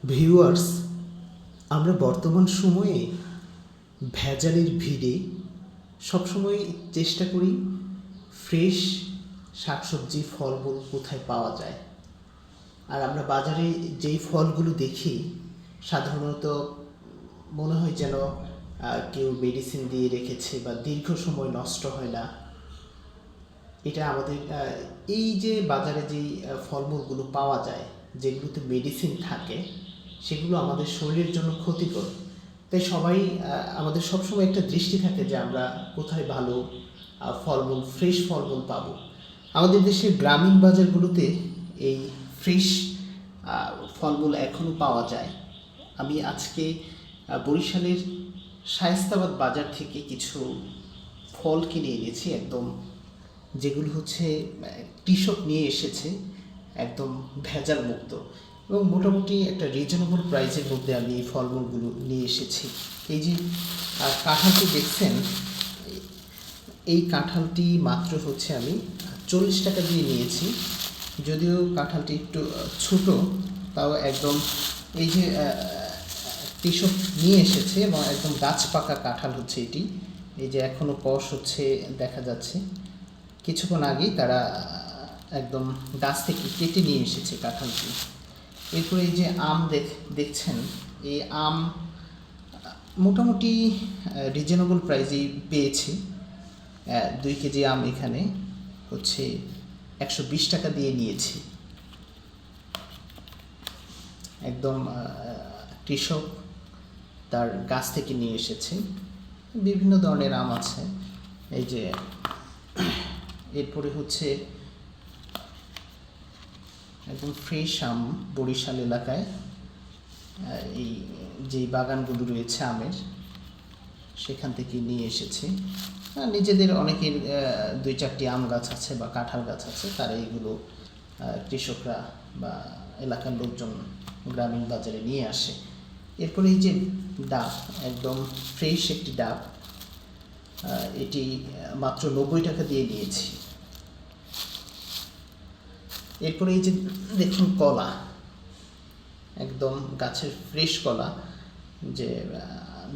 Viewers, আমরা বর্তমান সময়ে ভেজালের ভিড়ে সবসময় চেষ্টা করি ফ্রেশ শাকসবজি ফলমূল কোথায় পাওয়া যায়। আর আমরা বাজারে যেই ফলগুলো দেখি সাধারণত মনে হয় যেন কেউ মেডিসিন দিয়ে রেখেছে বা দীর্ঘ সময় নষ্ট হয় না। এটা আমাদের এই যে বাজারে যেই ফলমূলগুলো পাওয়া যায় যেগুলোতে মেডিসিন থাকে সেগুলো আমাদের শরীরের জন্য ক্ষতিকর। তাই সবাই আমাদের সবসময় একটা দৃষ্টি থাকে যে আমরা কোথায় ভালো ফলমূল ফ্রেশ ফলমূল পাবো। আমাদের দেশের গ্রামীণ বাজারগুলোতে এই ফ্রেশ ফলমূল এখনও পাওয়া যায়। আমি আজকে বরিশালের শায়েস্তাবাদ বাজার থেকে কিছু ফল কিনে এনেছি, একদম যেগুলো হচ্ছে কৃষক নিয়ে এসেছে, একদম ভেজাল মুক্ত এবং মোটামুটি একটা রিজনেবল প্রাইসের মধ্যে আমি এই ফলমূলগুলো নিয়ে এসেছি। এই যে কাঁঠালটি দেখছেন, এই কাঁঠালটি মাত্র হচ্ছে আমি 40 টাকা দিয়ে নিয়েছি। যদিও কাঁঠালটি একটু ছোট, তাও একদম এই যে কৃষক নিয়ে এসেছে এবং একদম গাছ পাকা কাঁঠাল হচ্ছে এটি। এই যে এখনও কষ হচ্ছে দেখা যাচ্ছে, কিছুক্ষণ আগেই তারা একদম গাছ থেকে কেটে নিয়ে এসেছে কাঁঠালটি। এরপরে এই যে আম দেখছেন, এই আম মোটামুটি রিজনেবল প্রাইসেই পেয়েছি। 2 কেজি আম এখানে হচ্ছে 120 টাকা দিয়ে নিয়েছি। একদম কৃষক তার গাছ থেকে নিয়ে এসেছে। বিভিন্ন ধরনের আম আছে। এই যে এরপরে হচ্ছে একদম ফ্রেশ আম বরিশাল এলাকায় এই যে বাগানগুলো রয়েছে আমের, সেখান থেকে নিয়ে এসেছে। নিজেদের অনেকের 2-4টি আম গাছ আছে বা কাঁঠাল গাছ আছে, তারা এইগুলো কৃষকরা বা এলাকার লোকজন গ্রামীণ বাজারে নিয়ে আসে। এরপরে এই যে ডাব, একদম ফ্রেশ একটি ডাব, এটি মাত্র 90 টাকা দিয়ে নিয়েছি। এরপরে এই যে দেখুন কলা, একদম গাছের ফ্রেশ কলা, যে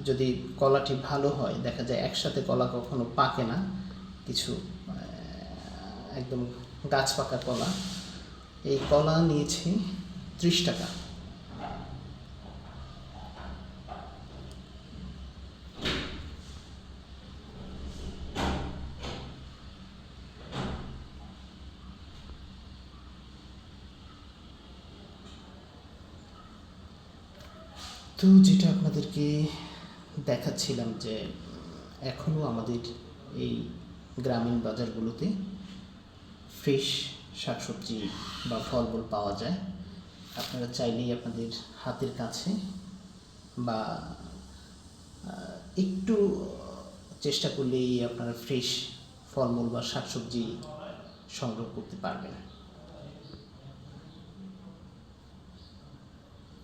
যদি কলাটি ভালো হয় দেখা যায় একসাথে কলা কখনো পাকে না, কিছু একদম গাছ পাকা কলা। এই কলা নিয়েছি 30 টাকা। তো যেটা আপনাদেরকে দেখাচ্ছিলাম যে এখনও আমাদের এই গ্রামীণ বাজারগুলোতে ফ্রেশ শাকসবজি বা ফলমূল পাওয়া যায়। আপনারা চাইলেই আপনাদের হাতের কাছে বা একটু চেষ্টা করলেই আপনারা ফ্রেশ ফলমূল বা শাকসবজি সংগ্রহ করতে পারবেন।